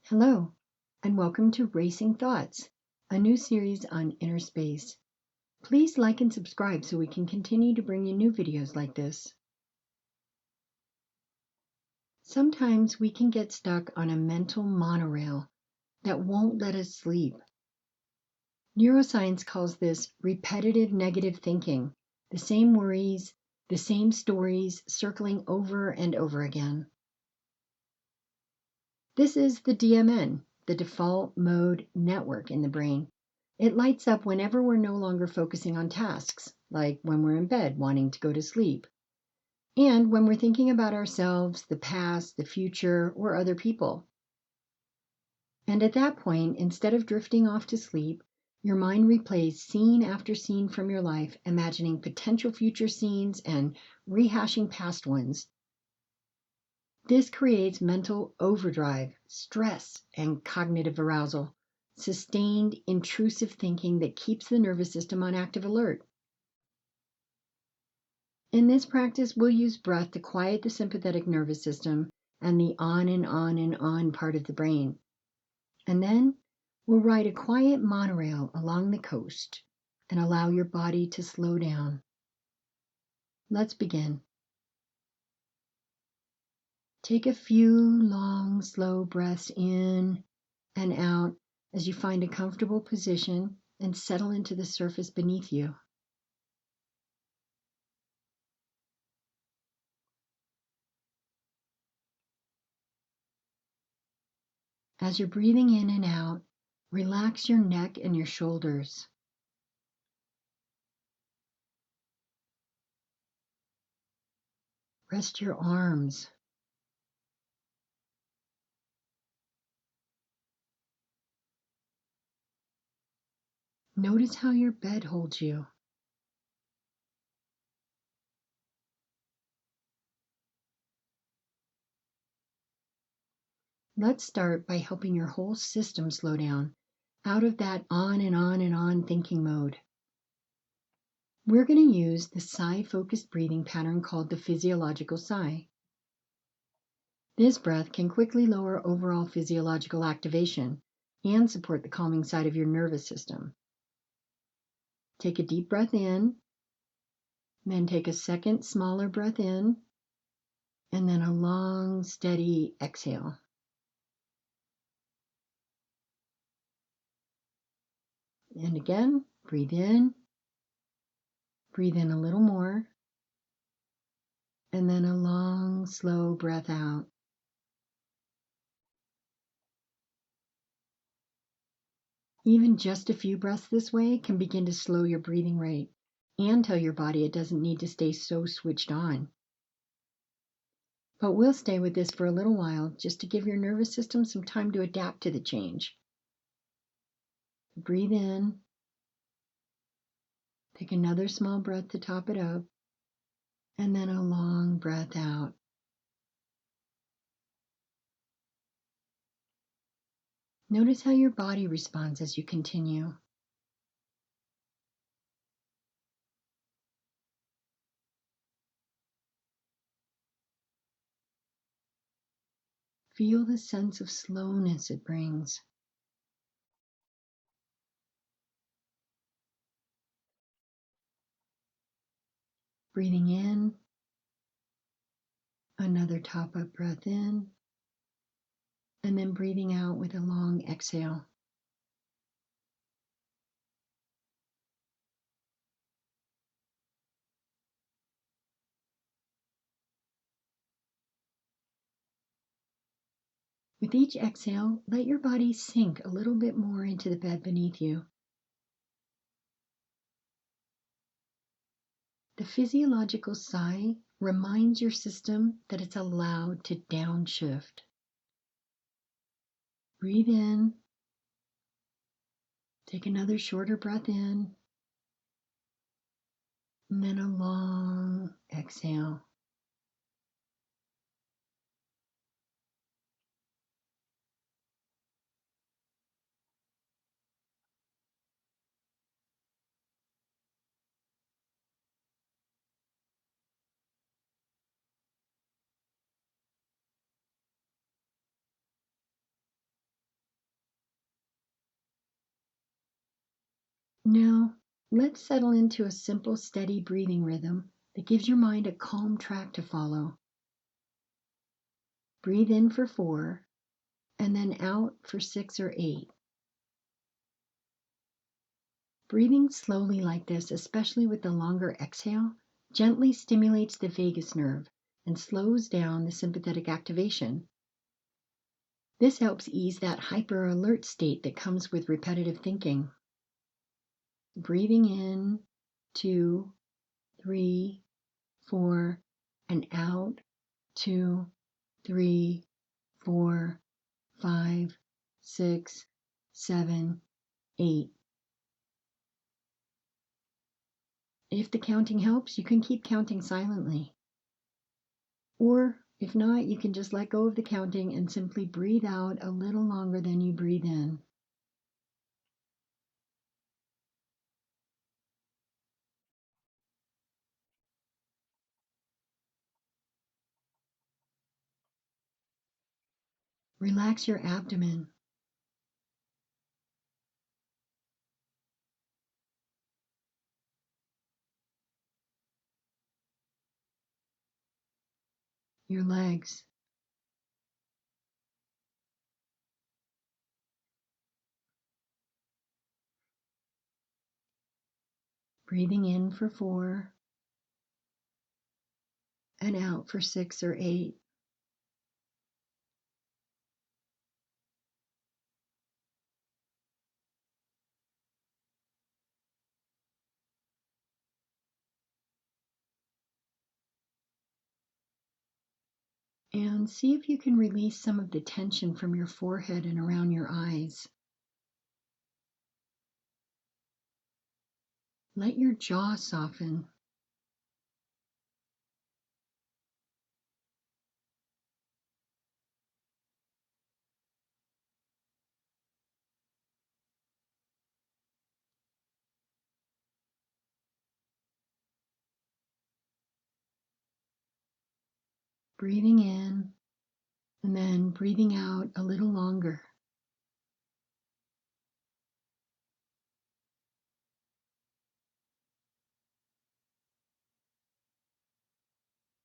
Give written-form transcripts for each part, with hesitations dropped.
Hello, and welcome to Racing Thoughts, a new series on inner space. Please like and subscribe so we can continue to bring you new videos like this. Sometimes we can get stuck on a mental monorail that won't let us sleep. Neuroscience calls this repetitive negative thinking, the same worries, the same stories circling over and over again. This is the DMN, the default mode network in the brain. It lights up whenever we're no longer focusing on tasks, like when we're in bed wanting to go to sleep, and when we're thinking about ourselves, the past, the future, or other people. And at that point, instead of drifting off to sleep, your mind replays scene after scene from your life, imagining potential future scenes and rehashing past ones. This creates mental overdrive, stress, and cognitive arousal, sustained, intrusive thinking that keeps the nervous system on active alert. In this practice, we'll use breath to quiet the sympathetic nervous system and the on and on and on part of the brain. And then we'll ride a quiet monorail along the coast and allow your body to slow down. Let's begin. Take a few long, slow breaths in and out as you find a comfortable position and settle into the surface beneath you. As you're breathing in and out, relax your neck and your shoulders. Rest your arms. Notice how your bed holds you. Let's start by helping your whole system slow down out of that on and on and on thinking mode. We're going to use the sigh-focused breathing pattern called the physiological sigh. This breath can quickly lower overall physiological activation and support the calming side of your nervous system. Take a deep breath in, then take a second smaller breath in, and then a long, steady exhale. And again, breathe in a little more, and then a long, slow breath out. Even just a few breaths this way can begin to slow your breathing rate and tell your body it doesn't need to stay so switched on. But we'll stay with this for a little while just to give your nervous system some time to adapt to the change. Breathe in, take another small breath to top it up, and then a long breath out. Notice how your body responds as you continue. Feel the sense of slowness it brings. Breathing in, another top up breath in, and then breathing out with a long exhale. With each exhale, let your body sink a little bit more into the bed beneath you. The physiological sigh reminds your system that it's allowed to downshift. Breathe in, take another shorter breath in, and then a long exhale. Now, let's settle into a simple, steady breathing rhythm that gives your mind a calm track to follow. Breathe in for 4, and then out for 6 or 8. Breathing slowly like this, especially with the longer exhale, gently stimulates the vagus nerve and slows down the sympathetic activation. This helps ease that hyper alert state that comes with repetitive thinking. Breathing in 2, 3, 4, and out 2, 3, 4, 5, 6, 7, 8. If the counting helps, you can keep counting silently. Or if not, you can just let go of the counting and simply breathe out a little longer than you breathe in. Relax your abdomen, your legs. Breathing in for 4 and out for 6 or 8. And see if you can release some of the tension from your forehead and around your eyes. Let your jaw soften. Breathing in and then breathing out a little longer.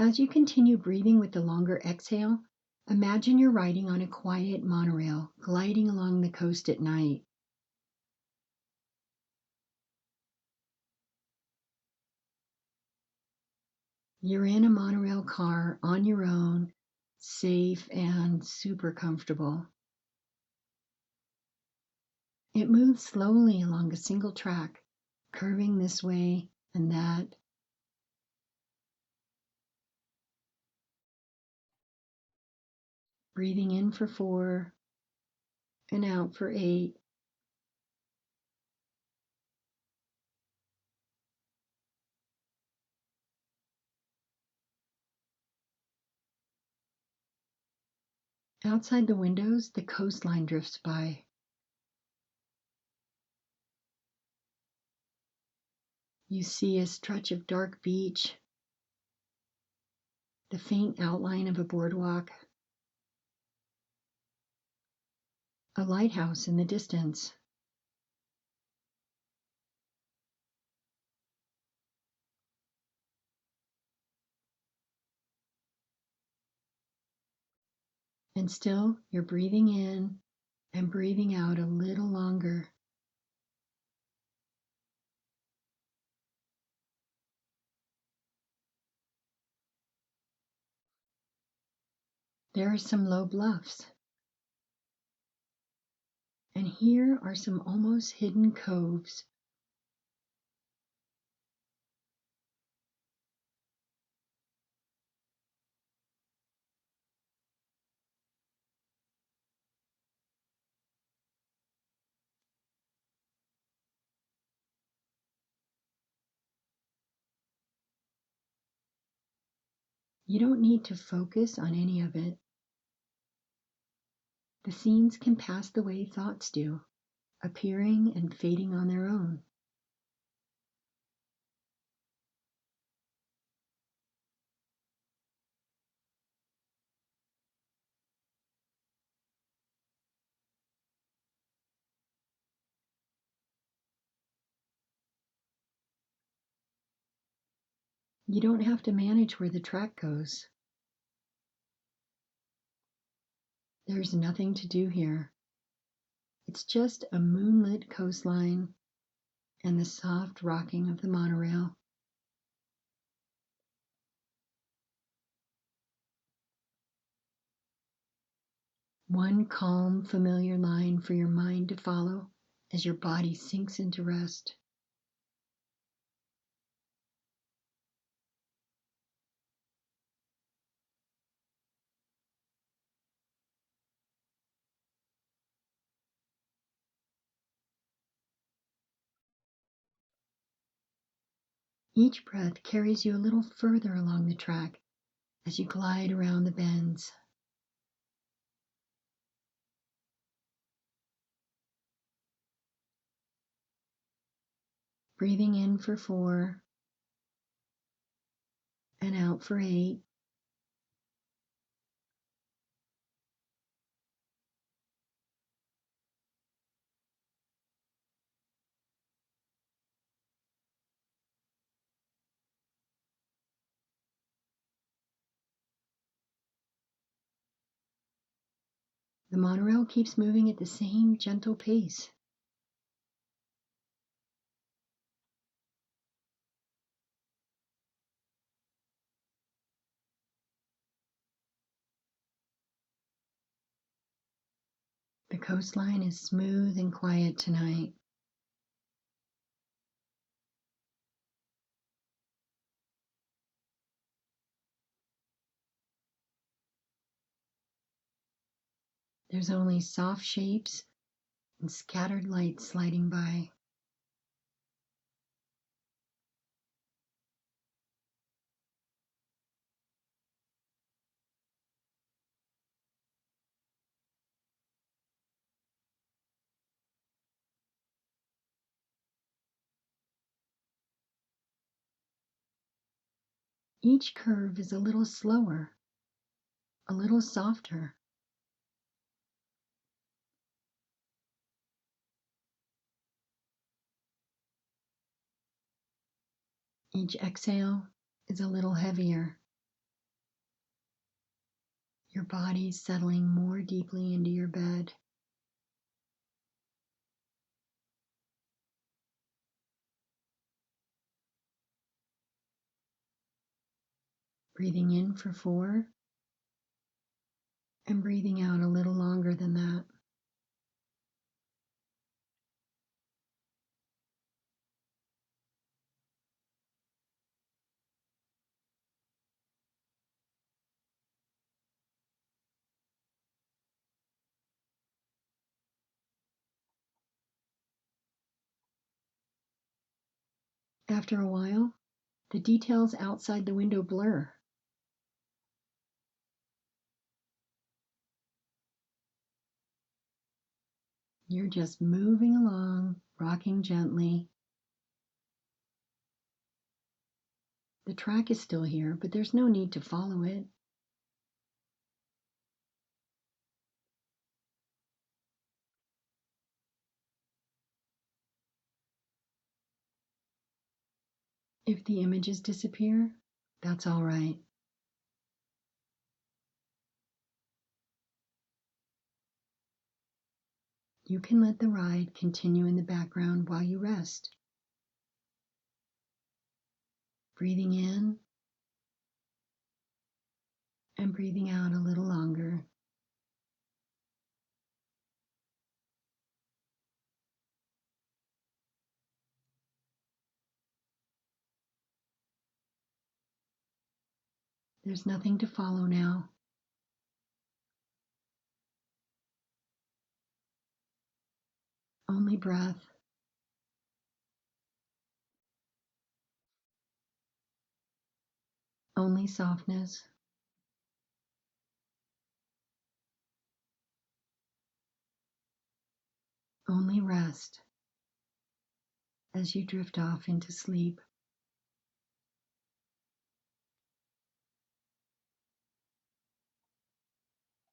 As you continue breathing with the longer exhale, imagine you're riding on a quiet monorail, gliding along the coast at night. You're in a monorail car on your own, safe and super comfortable. It moves slowly along a single track, curving this way and that. Breathing in for 4 and out for 8. Outside the windows, the coastline drifts by. You see a stretch of dark beach, the faint outline of a boardwalk, a lighthouse in the distance. And still, you're breathing in and breathing out a little longer. There are some low bluffs, and here are some almost hidden coves. You don't need to focus on any of it. The scenes can pass the way thoughts do, appearing and fading on their own. You don't have to manage where the track goes. There's nothing to do here. It's just a moonlit coastline and the soft rocking of the monorail. One calm, familiar line for your mind to follow as your body sinks into rest. Each breath carries you a little further along the track as you glide around the bends. Breathing in for 4 and out for 8. The monorail keeps moving at the same gentle pace. The coastline is smooth and quiet tonight. There's only soft shapes and scattered lights sliding by. Each curve is a little slower, a little softer. Each exhale is a little heavier. Your body settling more deeply into your bed. Breathing in for 4 and breathing out a little longer than that. After a while, the details outside the window blur. You're just moving along, rocking gently. The track is still here, but there's no need to follow it. If the images disappear, that's all right. You can let the ride continue in the background while you rest. Breathing in and breathing out a little longer. There's nothing to follow now. Only breath. Only softness. Only rest as you drift off into sleep.